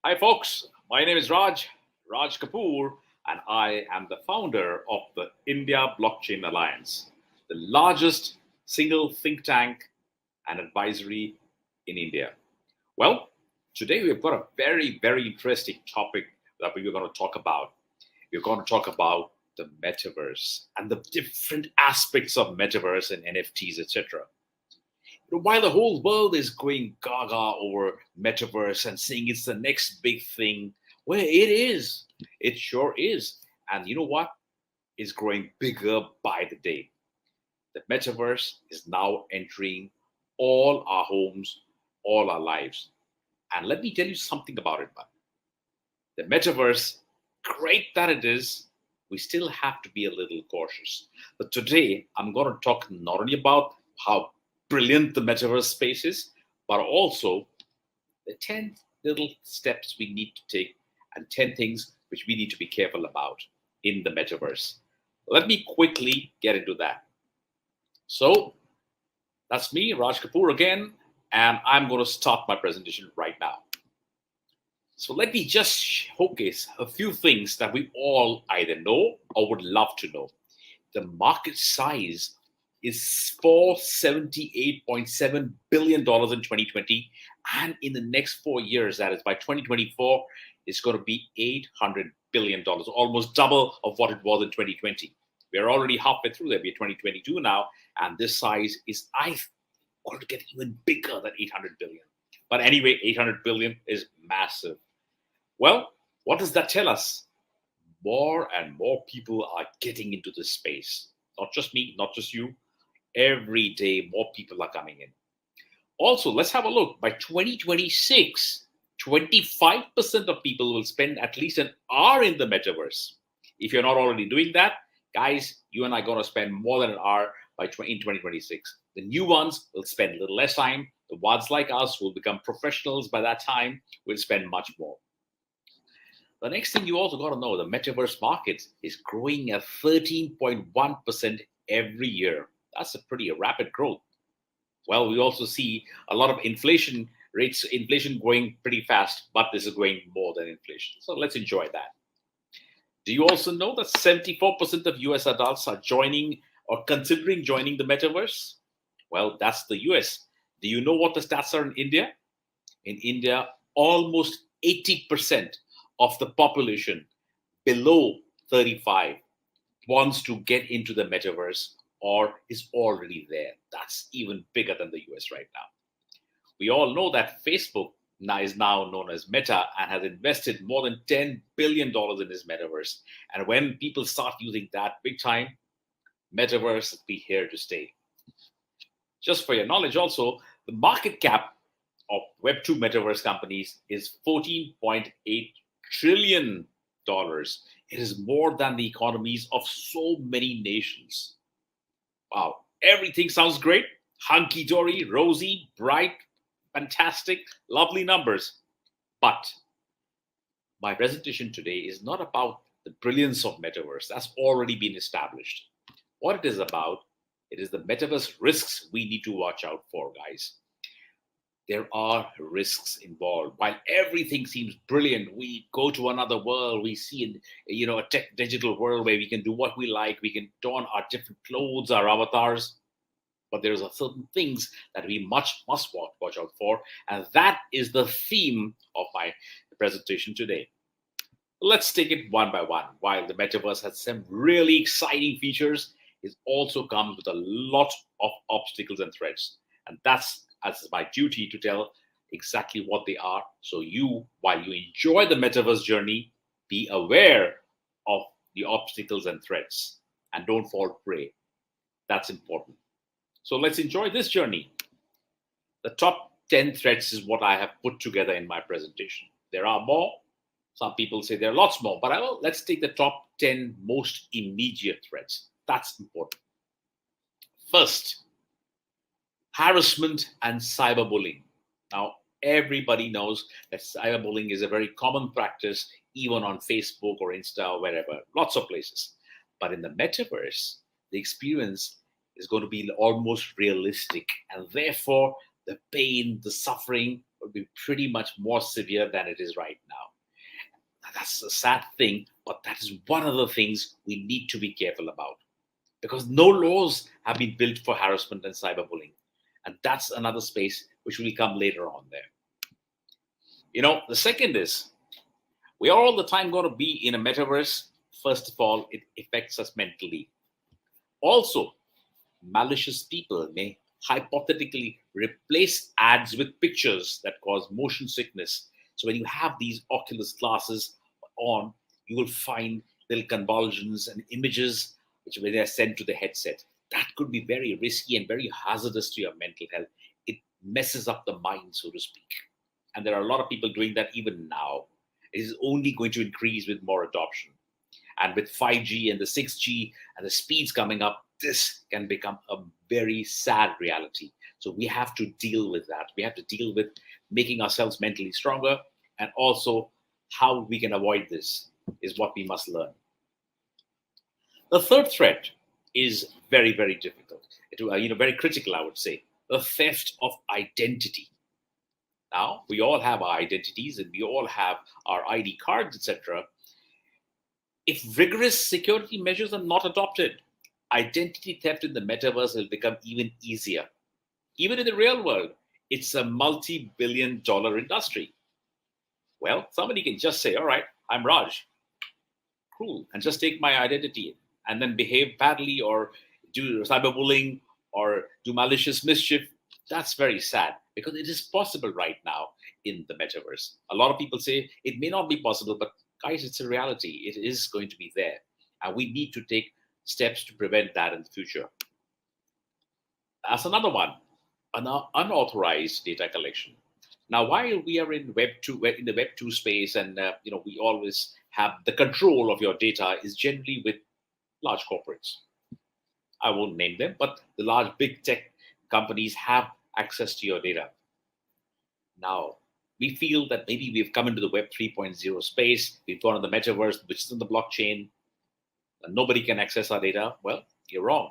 Hi, folks. My name is Raj Kapoor, and I am the founder of the India Blockchain Alliance, the largest single think tank and advisory in India. Well, today we've got a very interesting topic that we're going to talk about. We're going to talk about the metaverse and the different aspects of metaverse and NFTs, etc. While the whole world is going gaga over metaverse and saying it's the next big thing, well, it is. It sure is. And you know what? It's growing bigger by the day. The metaverse is now entering all our homes, all our lives. And let me tell you something about it, bud. The metaverse, great that it is, we still have to be a little cautious. But today, I'm going to talk not only about how brilliant the metaverse space is, but also the 10 little steps we need to take and 10 things which we need to be careful about in the metaverse. Let me quickly get into that. So that's me, Raj Kapoor again, and I'm going to start my presentation right now. So let me just showcase a few things that we all either know or would love to know. The market size is $478.7 billion in 2020. And in the next 4 years, that is by 2024, it's going to be $800 billion, almost double of what it was in 2020. We're already halfway through there. We're 2022 now. And this size is, going to get even bigger than 800 billion. But anyway, 800 billion is massive. Well, what does that tell us? More and more people are getting into this space. Not just me, not just you. Every day, more people are coming in. Also, let's have a look. By 2026, 25% of people will spend at least an hour in the metaverse. If you're not already doing that, guys, you and I are going to spend more than an hour in 2026. The new ones will spend a little less time. The ones like us who will become professionals by that time will spend much more. The next thing you also got to know, the metaverse market is growing at 13.1% every year. That's a pretty rapid growth. Well, we also see a lot of inflation growing pretty fast, but this is growing more than inflation. So let's enjoy that. Do you also know that 74% of US adults are joining or considering joining the metaverse? Well, that's the US. Do you know what the stats are in India? In India, almost 80% of the population below 35 wants to get into the metaverse or is already there. That's even bigger than the US right now. We all know that Facebook is now known as Meta and has invested more than $10 billion in this metaverse. And when people start using that big time, metaverse will be here to stay. Just for your knowledge also, the market cap of Web2 metaverse companies is $14.8 trillion. It is more than the economies of so many nations. Wow, everything sounds great. Hunky-dory, rosy, bright, fantastic, lovely numbers. But my presentation today is not about the brilliance of metaverse. That's already been established. What it is about, it is the metaverse risks we need to watch out for, guys. There are risks involved. While everything seems brilliant, we go to another world. We see, a tech digital world where we can do what we like. We can don our different clothes, our avatars. But there's certain things that we must watch out for, and that is the theme of my presentation today. Let's take it one by one. While the metaverse has some really exciting features, it also comes with a lot of obstacles and threats, and that's as my duty to tell exactly what they are. So you, while you enjoy the metaverse journey, be aware of the obstacles and threats and don't fall prey. That's important. So let's enjoy this journey. The top 10 threats is what I have put together in my presentation. There are more. Some people say there are lots more, but let's take the top 10 most immediate threats. That's important. First, harassment and cyberbullying. Now, everybody knows that cyberbullying is a very common practice, even on Facebook or Insta or wherever, lots of places. But in the metaverse, the experience is going to be almost realistic. And therefore, the pain, the suffering would be pretty much more severe than it is right now. That's a sad thing, but that is one of the things we need to be careful about, because no laws have been built for harassment and cyberbullying. And that's another space which will come later on there. The second is, we are all the time going to be in a metaverse. First of all, it affects us mentally. Also, malicious people may hypothetically replace ads with pictures that cause motion sickness. So when you have these Oculus glasses on, you will find little convulsions and images which when they are sent to the headset. That could be very risky and very hazardous to your mental health. It messes up the mind, so to speak. And there are a lot of people doing that even now. It is only going to increase with more adoption. And with 5G and the 6G and the speeds coming up, this can become a very sad reality. So we have to deal with that. We have to deal with making ourselves mentally stronger, and also how we can avoid this is what we must learn. The third threat is very, very difficult. Very critical, I would say. The theft of identity. Now, we all have our identities and we all have our ID cards, etc. If rigorous security measures are not adopted, identity theft in the metaverse will become even easier. Even in the real world, it's a multi-billion-dollar industry. Well, somebody can just say, all right, I'm Raj. Cool. And just take my identity and then behave badly or do cyberbullying or do malicious mischief. That's very sad, because it is possible right now in the metaverse. A lot of people say it may not be possible, but guys, it's a reality. It is going to be there. And we need to take steps to prevent that in the future. That's another one, unauthorized data collection. Now, while we are in the Web 2 space, and we always have the control of your data is generally with large corporates. I won't name them, but the large big tech companies have access to your data. Now, we feel that maybe we've come into the Web 3.0 space, we've gone on the metaverse, which is on the blockchain, and nobody can access our data. Well, you're wrong.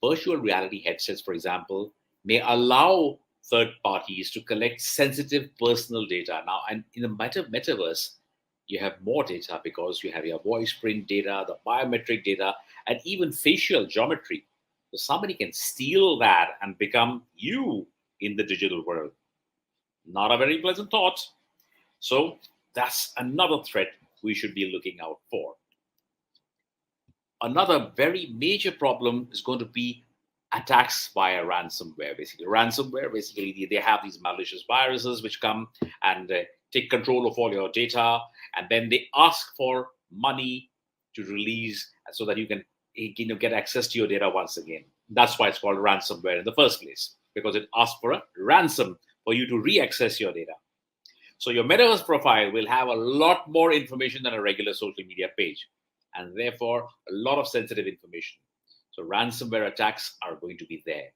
Virtual reality headsets, for example, may allow third parties to collect sensitive personal data. Now, and in the metaverse, you have more data because you have your voice print data, the biometric data, and even facial geometry. So somebody can steal that and become you in the digital world. Not a very pleasant thought. So that's another threat we should be looking out for. Another very major problem is going to be attacks via ransomware. Basically, they have these malicious viruses which come and take control of all your data, and then they ask for money to release so that you can get access to your data once again. That's why it's called ransomware in the first place, because it asks for a ransom for you to re-access your data. So your metaverse profile will have a lot more information than a regular social media page, and therefore a lot of sensitive information. So ransomware attacks are going to be there.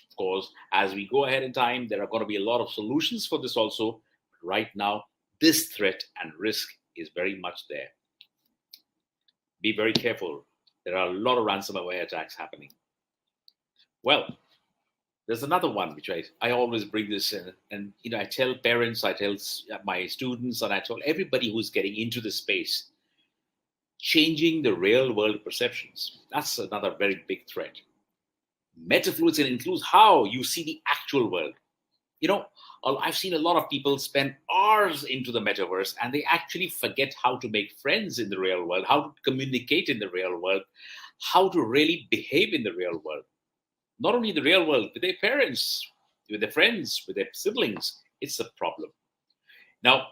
Of course, as we go ahead in time, there are going to be a lot of solutions for this also. But right now, this threat and risk is very much there. Be very careful. There are a lot of ransomware attacks happening. Well, there's another one which I always bring this in, and I tell parents, I tell my students, and I tell everybody who's getting into the space, changing the real world perceptions. That's another very big threat. Metafluence includes how you see the actual world. I've seen a lot of people spend hours into the metaverse and they actually forget how to make friends in the real world, how to communicate in the real world, how to really behave in the real world. Not only the real world, with their parents, with their friends, with their siblings. It's a problem. Now,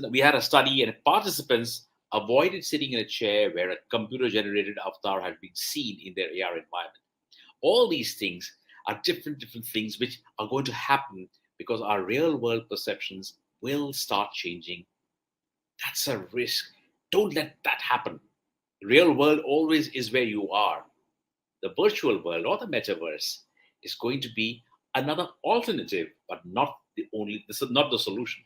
we had a study, and participants avoided sitting in a chair where a computer-generated avatar had been seen in their AR environment. All these things are different things which are going to happen because our real-world perceptions will start changing. That's a risk. Don't let that happen. The real world always is where you are. The virtual world or the metaverse is going to be another alternative, but not the only. This is not the solution.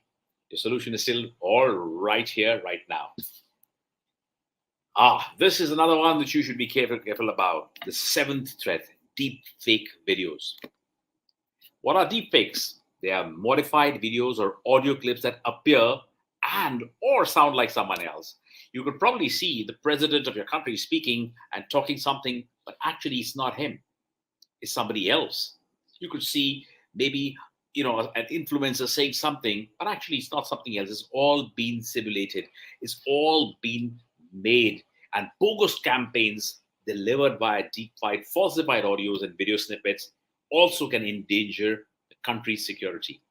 The solution is still all right here, right now. This is another one that you should be careful about. The seventh threat: deep fake videos. What are deep fakes? They are modified videos or audio clips that appear and or sound like someone else. You could probably see the president of your country speaking and talking something, but actually it's not him. It's somebody else. You could see maybe an influencer saying something, but actually it's not something else. It's all been simulated. It's all been made, and bogus campaigns delivered via deep-fake, falsified audios and video snippets also can endanger the country's security.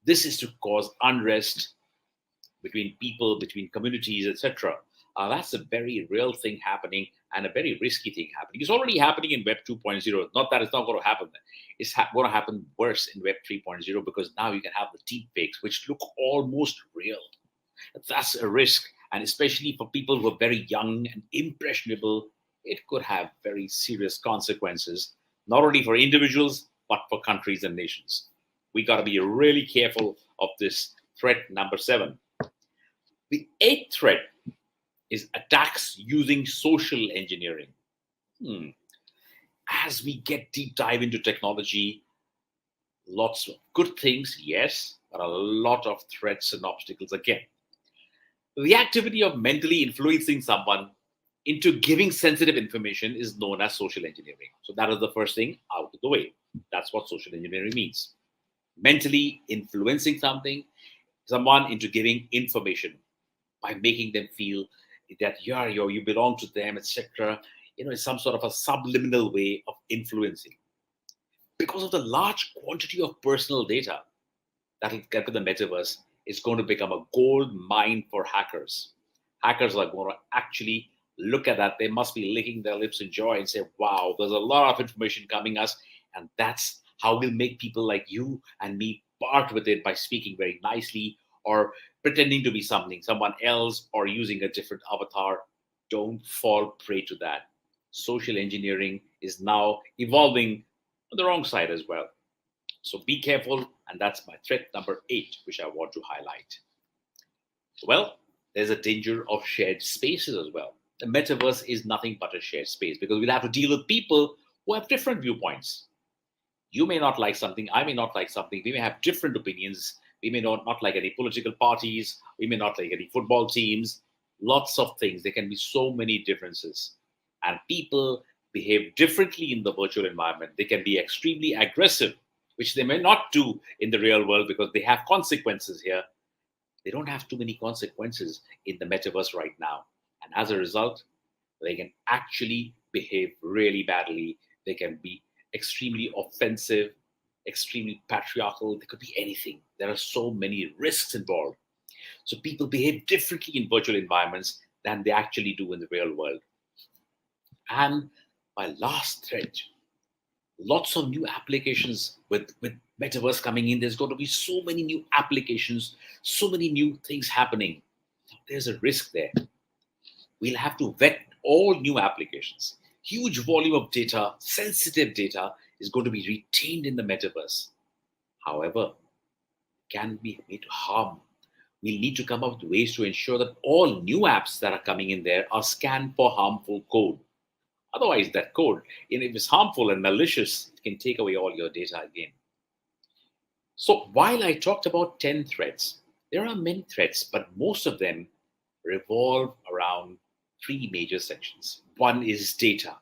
This is to cause unrest between people, between communities, etc. That's a very real thing happening and a very risky thing happening. It's already happening in Web 2.0. Not that it's not going to happen. It's going to happen worse in Web 3.0 because now you can have the deep fakes, which look almost real. That's a risk. And especially for people who are very young and impressionable, it could have very serious consequences, not only for individuals, but for countries and nations. We got to be really careful of this threat number 7. The 8th threat is attacks using social engineering. As we get deep dive into technology, lots of good things, yes, but a lot of threats and obstacles again. The activity of mentally influencing someone into giving sensitive information is known as social engineering. So that is the first thing out of the way. That's what social engineering means. Mentally influencing someone into giving information by making them feel that you belong to them, etc. It's some sort of a subliminal way of influencing. Because of the large quantity of personal data that will get to the metaverse, it's going to become a gold mine for hackers. Hackers are going to actually look at that. They must be licking their lips in joy and say, wow, there's a lot of information coming us. And that's how we'll make people like you and me part with it by speaking very nicely or pretending to be someone else, or using a different avatar. Don't fall prey to that. Social engineering is now evolving on the wrong side as well. So be careful, and that's my threat number 8, which I want to highlight. Well, there's a danger of shared spaces as well. The metaverse is nothing but a shared space because we'll have to deal with people who have different viewpoints. You may not like something, I may not like something, we may have different opinions, we may not like any political parties, we may not like any football teams, lots of things. There can be so many differences. And people behave differently in the virtual environment. They can be extremely aggressive, which they may not do in the real world because they have consequences here. They don't have too many consequences in the metaverse right now. And as a result, they can actually behave really badly. They can be extremely offensive, extremely patriarchal. They could be anything. There are so many risks involved. So people behave differently in virtual environments than they actually do in the real world. And my last threat, lots of new applications with metaverse coming in. There's going to be so many new applications, so many new things happening. There's a risk there. We'll have to vet all new applications. Huge volume of data, sensitive data, is going to be retained in the metaverse. However, can be made to harm. We'll need to come up with ways to ensure that all new apps that are coming in there are scanned for harmful code. Otherwise, that code, if it's harmful and malicious, it can take away all your data again. So while I talked about 10 threats, there are many threats, but most of them revolve around 3 major sections. One is data.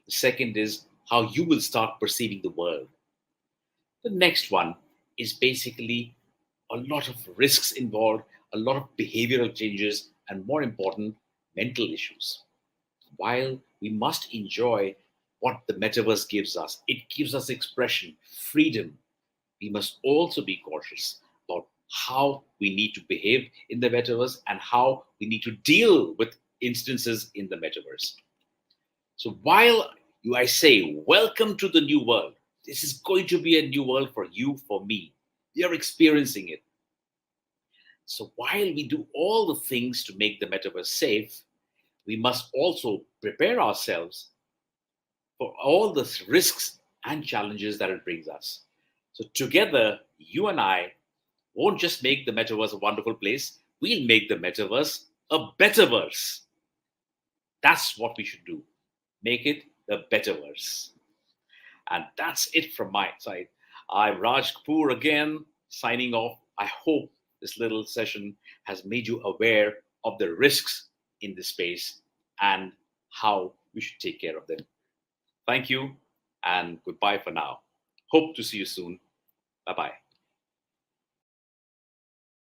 The second is how you will start perceiving the world. The next one is basically a lot of risks involved, a lot of behavioral changes, and more important, mental issues. While we must enjoy what the metaverse gives us, it gives us expression, freedom, we must also be cautious about how we need to behave in the metaverse and how we need to deal with instances in the metaverse. So while I say, welcome to the new world, this is going to be a new world for you, for me. We are experiencing it. So while we do all the things to make the metaverse safe, we must also prepare ourselves for all the risks and challenges that it brings us. So together, you and I won't just make the metaverse a wonderful place, we'll make the metaverse a betterverse. That's what we should do. Make it the betterverse. And that's it from my side. I'm Raj Kapoor again, signing off. I hope this little session has made you aware of the risks in this space and how we should take care of them. Thank you and goodbye for now. Hope to see you soon. Bye bye.